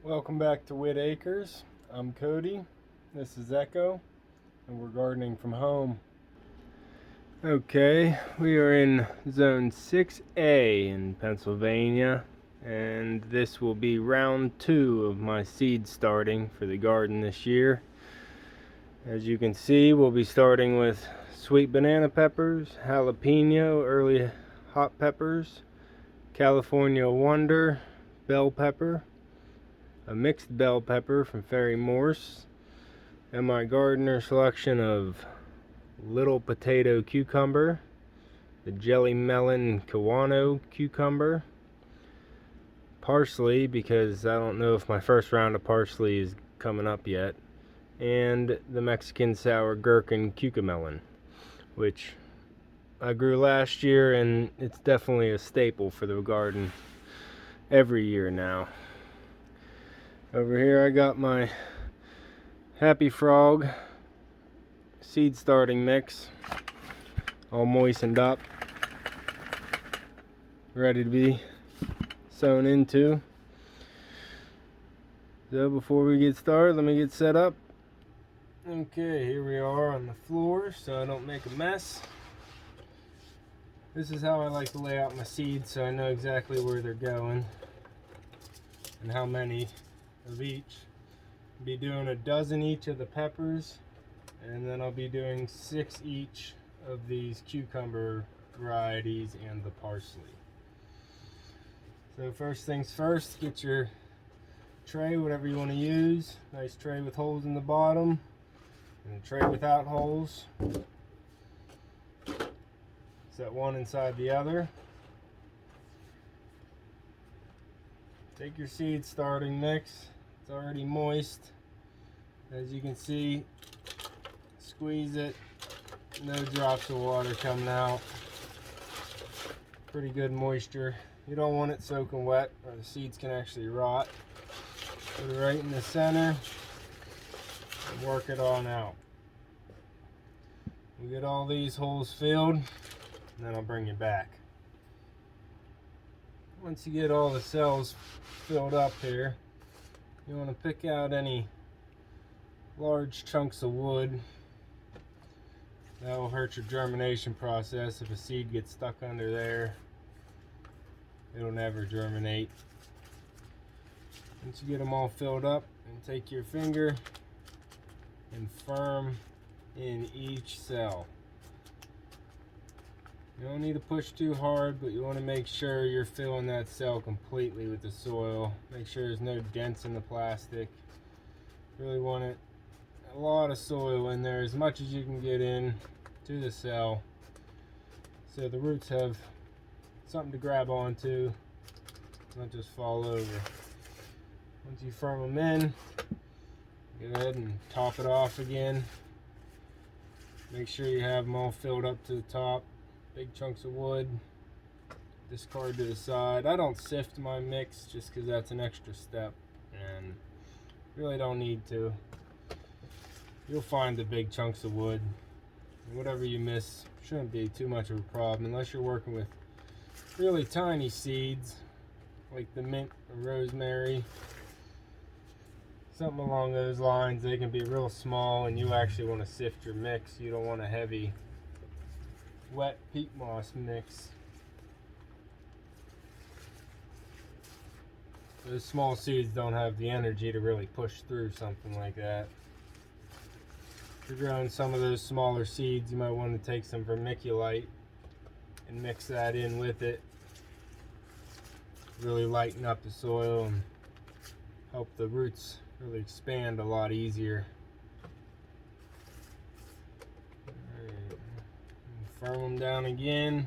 Welcome back to Whit Acres. I'm Cody. This is Echo, and we're gardening from home. Okay, we are in zone 6A in Pennsylvania, and this will be round 2 of my seed starting for the garden this year. As you can see, we'll be starting with sweet banana peppers, jalapeno, early hot peppers, California Wonder, bell pepper, a mixed bell pepper from Ferry Morse, and my gardener selection of little potato cucumber, the Jelly Mellon Cucumber, parsley, because I don't know if my first round of parsley is coming up yet, and the Mexican sour gherkin Cucamellon, which I grew last year, and it's definitely a staple for the garden every year now. Over here I got my Happy Frog seed starting mix, all moistened up, ready to be sown into. So before we get started, let me get set up. Okay, here we are on the floor so I don't make a mess. This is how I like to lay out my seeds so I know exactly where they're going and how many of each. I'll be doing a dozen each of the peppers, and then I'll be doing 6 each of these cucumber varieties and the parsley. So first things first, get your tray, whatever you want to use. Nice tray with holes in the bottom, and a tray without holes. Set one inside the other. Take your seed starting mix. It's already moist. As you can see, squeeze it. No drops of water coming out. Pretty good moisture. You don't want it soaking wet or the seeds can actually rot. Put it right in the center and work it on out. We get all these holes filled, and then I'll bring you back. Once you get all the cells filled up here, you want to pick out any large chunks of wood. That will hurt your germination process. If a seed gets stuck under there, it'll never germinate. Once you get them all filled up, and take your finger and firm in each cell. You don't need to push too hard, but you want to make sure you're filling that cell completely with the soil. Make sure there's no dents in the plastic. Really want it a lot of soil in there, as much as you can get in to the cell, so the roots have something to grab onto, not just fall over. Once you firm them in, go ahead and top it off again. Make sure you have them all filled up to the top. Big chunks of wood, discard to the side. I don't sift my mix just because that's an extra step, and really don't need to. You'll find the big chunks of wood. Whatever you miss shouldn't be too much of a problem unless you're working with really tiny seeds like the mint or rosemary. Something along those lines. They can be real small and you actually want to sift your mix. You don't want a heavy wet peat moss mix. Those small seeds don't have the energy to really push through something like that. If you're growing some of those smaller seeds, you might want to take some vermiculite and mix that in with it. Really lighten up the soil and help the roots really expand a lot easier. Firm them down again.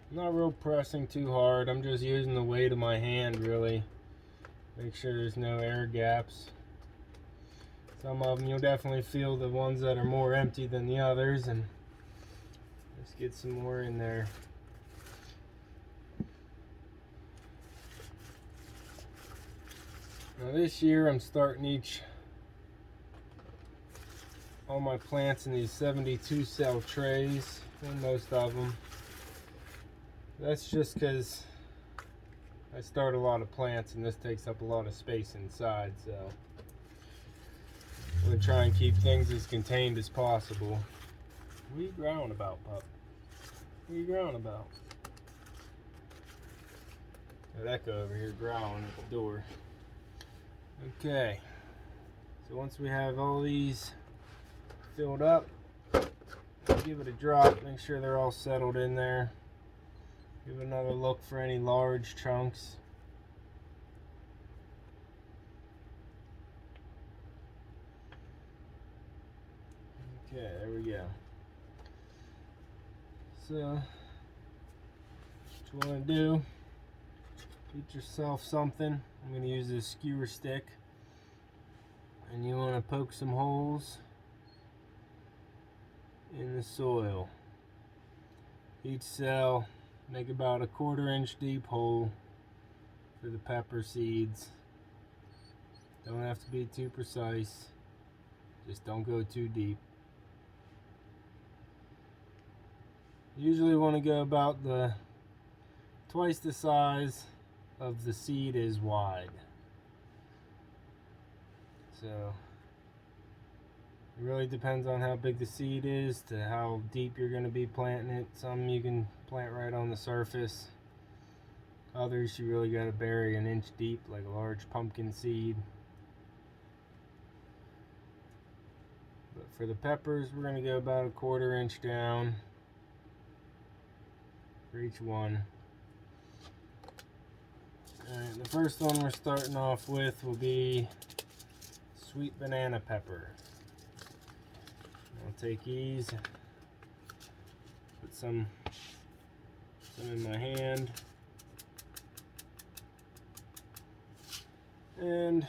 I'm not real pressing too hard. I'm just using the weight of my hand, really. Make sure there's no air gaps. Some of them you'll definitely feel the ones that are more empty than the others, and let's get some more in there. Now this year I'm starting all my plants in these 72 cell trays, and most of them. That's just because I start a lot of plants and this takes up a lot of space inside, so I'm going to try and keep things as contained as possible. What are you growling about, pup? What are you growling about? Got Echo over here growling at the door. Okay, so once we have all these filled up, give it a drop, make sure they're all settled in there. Give another look for any large chunks. Okay, there we go. So, what you want to do, get yourself something. I'm going to use this skewer stick. And you want to poke some holes in the soil. Each cell, make about a 1/4 inch deep hole for the pepper seeds. Don't have to be too precise. Just don't go too deep. Usually want to go about twice the size of the seed is wide. So it really depends on how big the seed is to how deep you're going to be planting it. Some you can plant right on the surface. Others you really got to bury 1 inch deep, like a large pumpkin seed. But for the peppers, we're going to go about a 1/4 inch down for each one. Alright, the first one we're starting off with will be sweet banana pepper. I'll take these, put some in my hand, and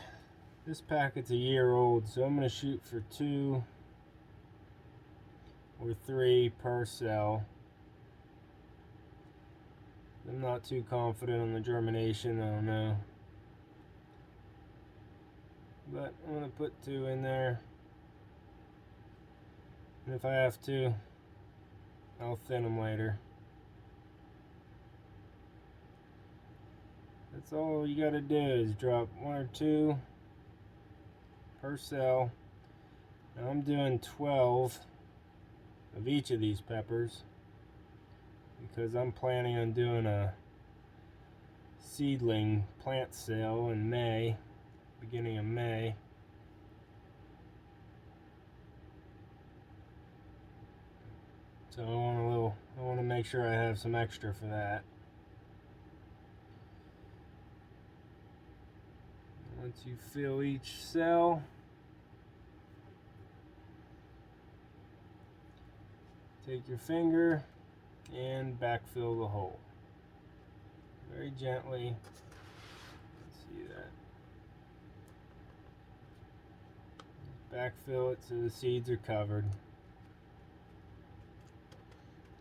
this packet's 1 year old, so I'm going to shoot for 2 or 3 per cell. I'm not too confident on the germination, I don't know. But I'm going to put 2 in there. And if I have to, I'll thin them later. That's all you got to do is drop 1 or 2 per cell. Now I'm doing 12 of each of these peppers, because I'm planning on doing a seedling plant sale in May, beginning of May. So I want to make sure I have some extra for that. Once you fill each cell, take your finger and backfill the hole. Very gently. Let's see that. Backfill it so the seeds are covered.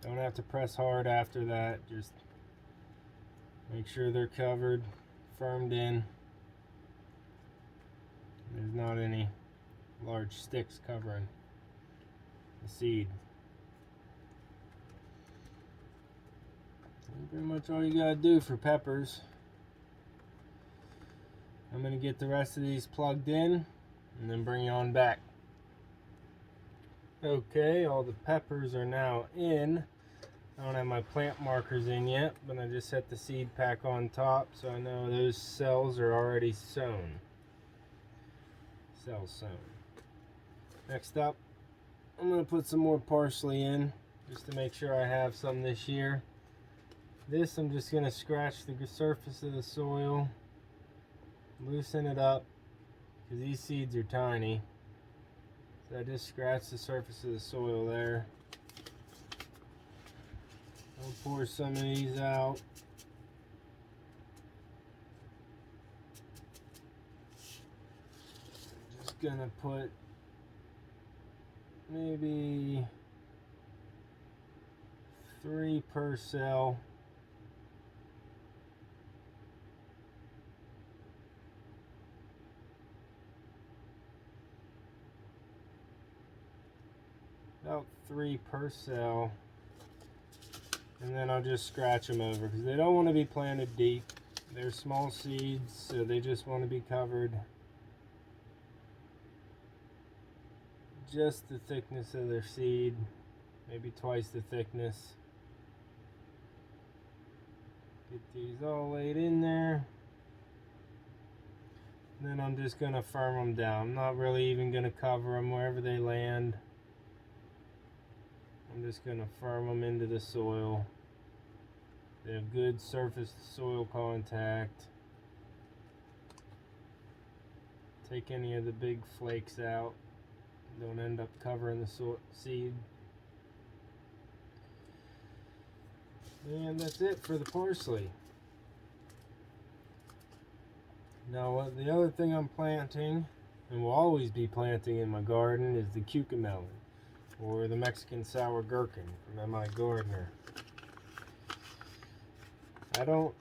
Don't have to press hard after that. Just make sure they're covered, firmed in. There's not any large sticks covering the seed. That's pretty much all you gotta do for peppers. I'm gonna get the rest of these plugged in and then bring you on back. Okay, all the peppers are now in. I don't have my plant markers in yet, but I just set the seed pack on top so I know those cells are already sown. Cells sown. Next up, I'm going to put some more parsley in just to make sure I have some this year. This I'm just going to scratch the surface of the soil, loosen it up, because these seeds are tiny. So I just scratch the surface of the soil there. I'll pour some of these out. I'm just gonna put maybe 3 per cell. About 3 per cell. and then I'll just scratch them over because they don't want to be planted deep. They're small seeds, so they just want to be covered just the thickness of their seed, maybe twice the thickness. Get these all laid in there. And then I'm just going to firm them down. I'm not really even going to cover them wherever they land. I'm just going to firm them into the soil. They have good surface to soil contact. Take any of the big flakes out. Don't end up covering the seed. And that's it for the parsley. Now the other thing I'm planting, and will always be planting in my garden, is the Cucamellon, or the Mexican sour gherkin from MI Gardener. I don't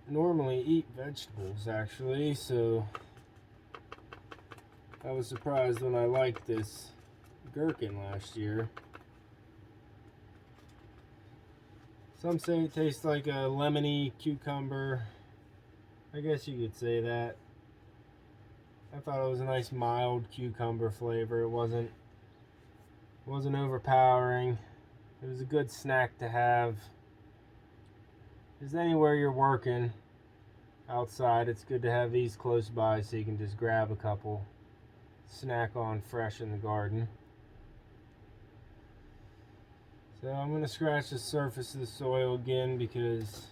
normally eat vegetables actually, so I was surprised when I liked this gherkin last year. Some say it tastes like a lemony cucumber. I guess you could say that. I thought it was a nice mild cucumber flavor. It wasn't overpowering. It was a good snack to have. Just anywhere you're working outside, it's good to have these close by so you can just grab a couple, snack on fresh in the garden. So I'm going to scratch the surface of the soil again because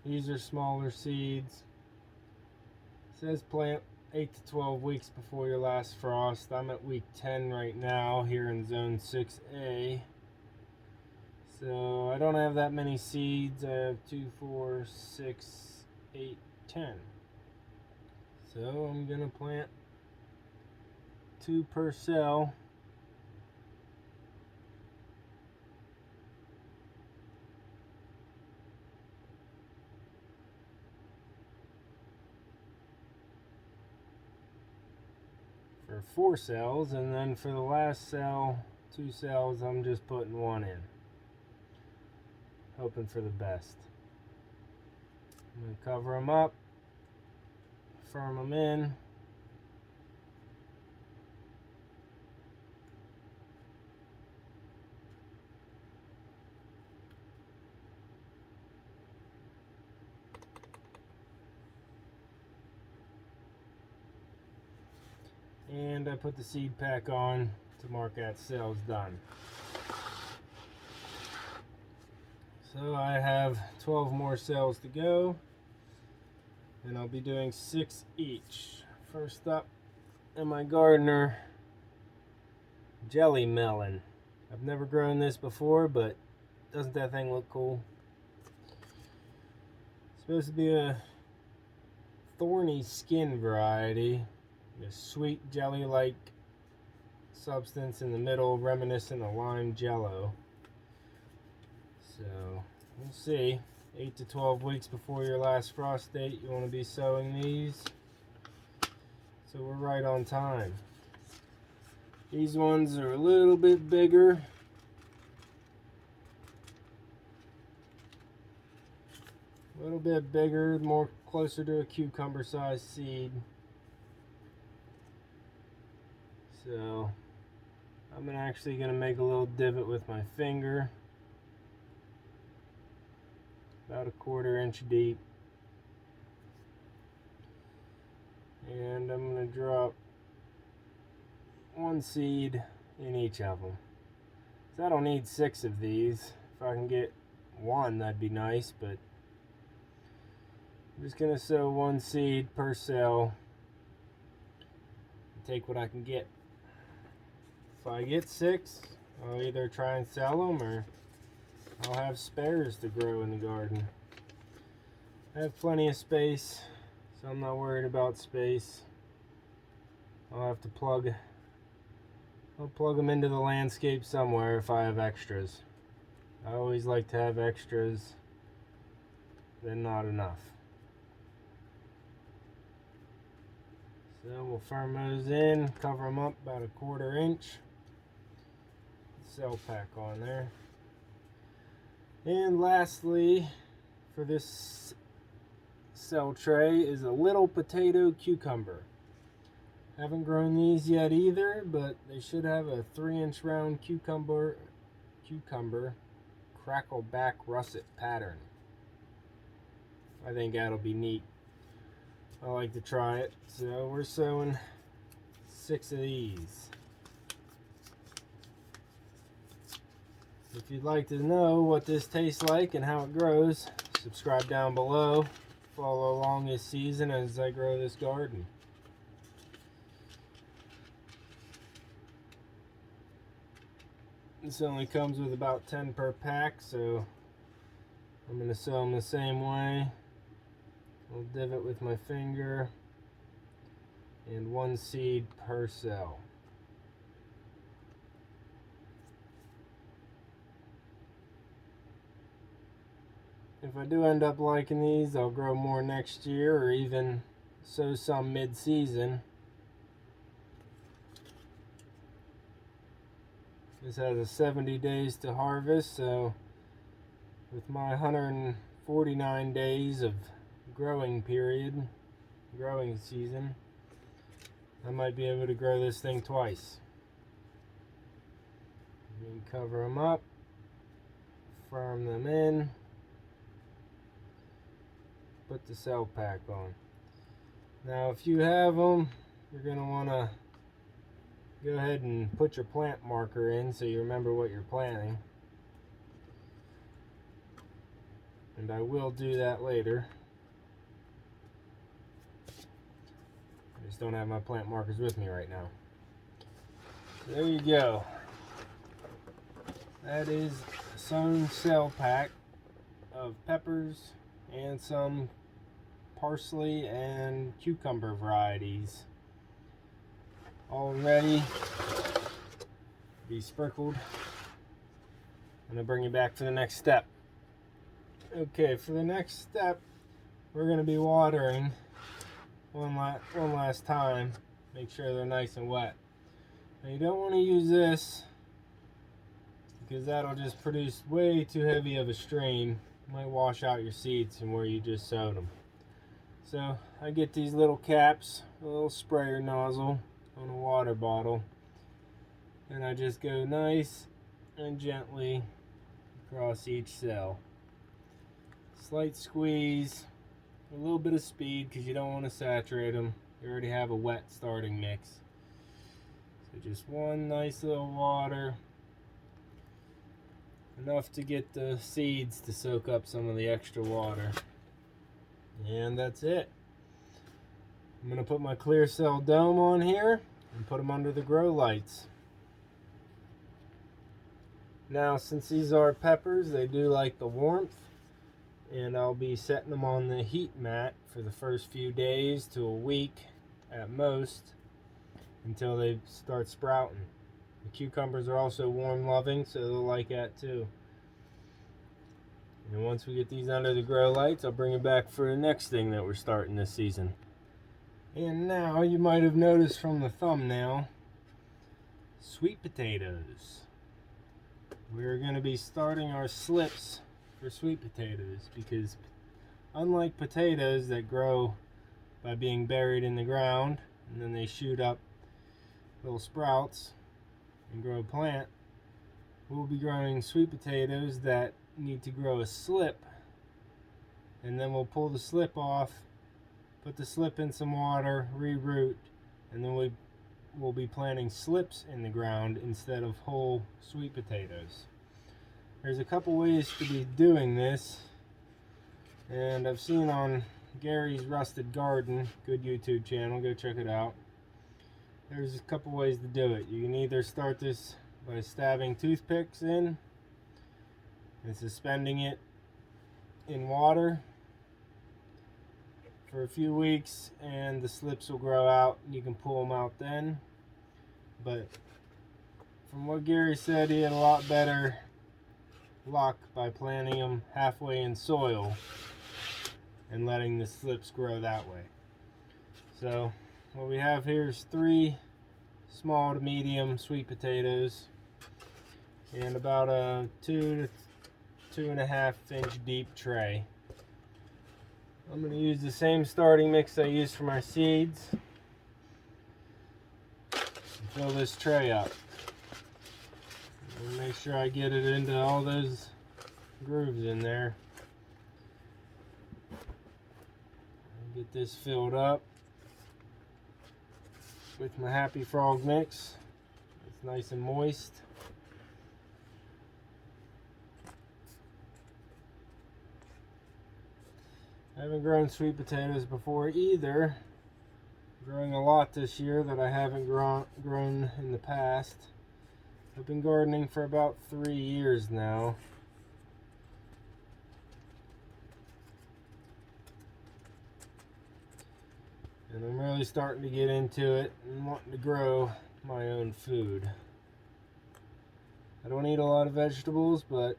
these are smaller seeds. It says plant 8 to 12 weeks before your last frost. I'm at week 10 right now here in zone 6A. So I don't have that many seeds. I have 2, 4, 6, 8, 10. So I'm going to plant 2 per cell. For 4 cells, and then for the last cell, 2 cells, I'm just putting 1 in. Hoping for the best. I'm going to cover them up, firm them in. And I put the seed pack on to mark that cell's done. So I have 12 more cells to go, and I'll be doing 6 each. First up in my gardener, Jelly Mellon. I've never grown this before, but doesn't that thing look cool? It's supposed to be a thorny skin variety. A sweet jelly-like substance in the middle, reminiscent of lime jello. So we'll see. 8 to 12 weeks before your last frost date, you want to be sowing these. So we're right on time. These ones are a little bit bigger. A little bit bigger, more closer to a cucumber-sized seed. So I'm actually going to make a little divot with my finger, about 1/4 inch deep, and I'm going to drop 1 seed in each of them. So I don't need 6 of these. If I can get 1, that'd be nice, but I'm just going to sow 1 seed per cell and take what I can get. If I get 6, I'll either try and sell them or I'll have spares to grow in the garden. I have plenty of space, so I'm not worried about space. I'll have to plug them into the landscape somewhere if I have extras. I always like to have extras than not enough. So we'll firm those in, cover them up about 1/4 inch. Cell pack on there. And lastly, for this cell tray is a little potato cucumber. Haven't grown these yet either, but they should have a 3-inch round cucumber crackle back russet pattern. I think that'll be neat. I like to try it. So we're sowing 6 of these. If you'd like to know what this tastes like and how it grows, subscribe down below. Follow along this season as I grow this garden. This only comes with about 10 per pack, so I'm going to sow them the same way. I'll divot with my finger, and 1 seed per cell. If I do end up liking these, I'll grow more next year or even sow some mid-season. This has a 70 days to harvest, so with my 149 days of growing season, I might be able to grow this thing twice. You can cover them up, firm them in, put the cell pack on. Now if you have them, you're going to want to go ahead and put your plant marker in so you remember what you're planting. And I will do that later. I just don't have my plant markers with me right now. So there you go. That is a sown cell pack of peppers and some parsley and cucumber varieties, all ready to be sprinkled. I'm going to bring you back to the next step. Okay, for the next step, we're going to be watering one last time. Make sure they're nice and wet. Now you don't want to use this because that'll just produce way too heavy of a stream. It might wash out your seeds from where you just sowed them. So I get these little caps, a little sprayer nozzle on a water bottle, and I just go nice and gently across each cell. Slight squeeze, a little bit of speed because you don't want to saturate them. You already have a wet starting mix. So just one nice little water, enough to get the seeds to soak up some of the extra water. And that's it. I'm going to put my clear cell dome on here and put them under the grow lights. Now since these are peppers, they do like the warmth, and I'll be setting them on the heat mat for the first few days to a week at most until they start sprouting. The cucumbers are also warm loving, so they'll like that too. And once we get these under the grow lights, I'll bring it back for the next thing that we're starting this season. And now you might have noticed from the thumbnail, sweet potatoes. We're going to be starting our slips for sweet potatoes because unlike potatoes that grow by being buried in the ground and then they shoot up little sprouts and grow a plant, we'll be growing sweet potatoes that need to grow a slip, and then we'll pull the slip off, put the slip in some water, re-root, and then we'll be planting slips in the ground instead of whole sweet potatoes. There's a couple ways to be doing this, and I've seen on Gary's Rusted Garden, good YouTube channel, go check it out. There's a couple ways to do it. You can either start this by stabbing toothpicks in and suspending it in water for a few weeks, and the slips will grow out and you can pull them out then. But from what Gary said, he had a lot better luck by planting them halfway in soil and letting the slips grow that way. So what we have here is 3 small to medium sweet potatoes and about a 2 2.5-inch deep tray. I'm going to use the same starting mix I used for my seeds. Fill this tray up. And make sure I get it into all those grooves in there. Get this filled up with my Happy Frog mix. It's nice and moist. I haven't grown sweet potatoes before either. I'm growing a lot this year that I haven't grown in the past. I've been gardening for about 3 years now. And I'm really starting to get into it and wanting to grow my own food. I don't eat a lot of vegetables, but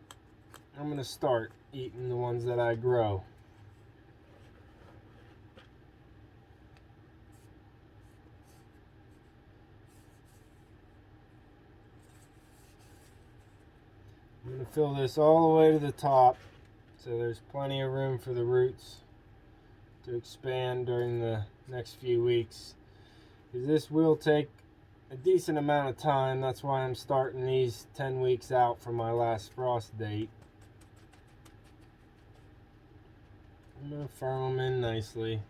I'm going to start eating the ones that I grow. I'm going to fill this all the way to the top so there's plenty of room for the roots to expand during the next few weeks, because this will take a decent amount of time. That's why I'm starting these 10 weeks out from my last frost date. I'm going to firm them in nicely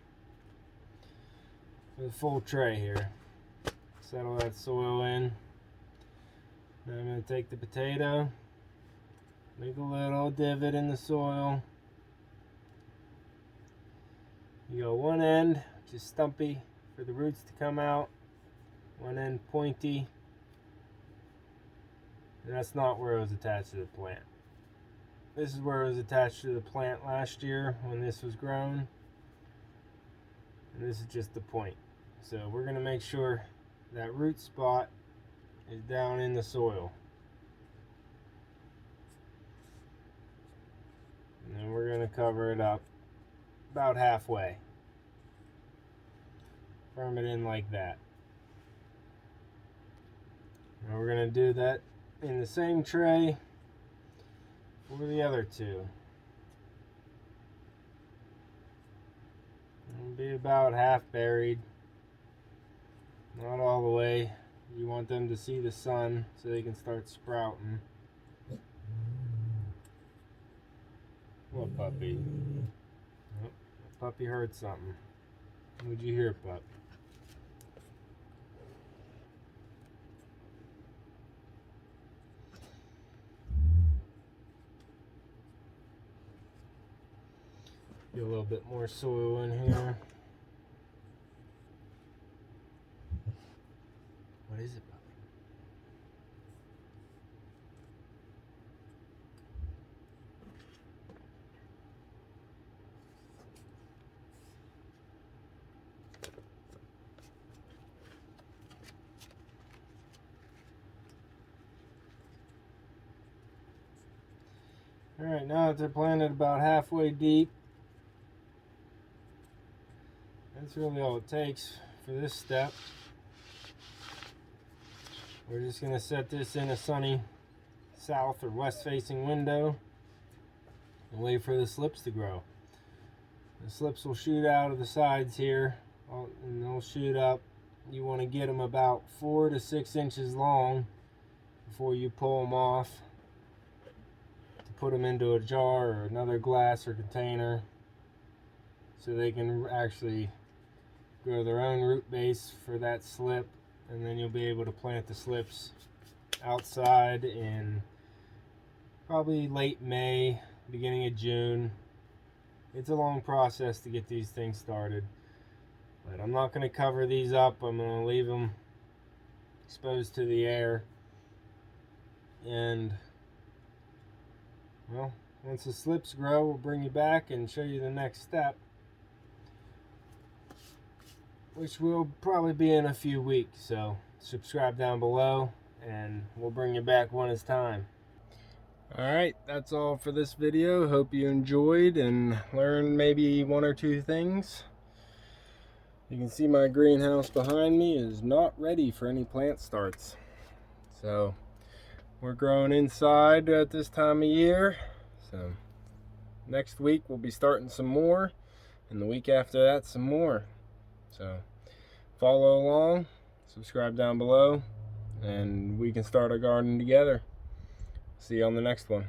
with a full tray here. Settle that soil in. Then I'm going to take the potato, make a little divot in the soil. You got one end, which is stumpy for the roots to come out, one end pointy, and that's not where it was attached to the plant. This is where it was attached to the plant last year when this was grown, and this is just the point. So we're going to make sure that root spot is down in the soil. And then we're going to cover it up about halfway. Firm it in like that. Now we're going to do that in the same tray for the other two. It'll be about half buried. Not all the way. You want them to see the sun so they can start sprouting. What puppy? Oh, puppy heard something. What'd you hear, pup? Get a little bit more soil in here. What is it, puppy? Alright, now that they're planted about halfway deep, that's really all it takes for this step. We're just going to set this in a sunny south or west facing window and wait for the slips to grow. The slips will shoot out of the sides here and they'll shoot up. You want to get them about 4 to 6 inches long before you pull them off. Put them into a jar or another glass or container so they can actually grow their own root base for that slip, and then you'll be able to plant the slips outside in probably late May, beginning of June. It's a long process to get these things started, but I'm not going to cover these up. I'm going to leave them exposed to the air, and well, once the slips grow, we'll bring you back and show you the next step, which will probably be in a few weeks. So subscribe down below and we'll bring you back when it's time. Alright, that's all for this video. Hope you enjoyed and learned maybe 1 or 2 things. You can see my greenhouse behind me is not ready for any plant starts. So we're growing inside at this time of year, So next week we'll be starting some more, and the week after that some more. So follow along, subscribe down below, and we can start our garden together. See you on the next one.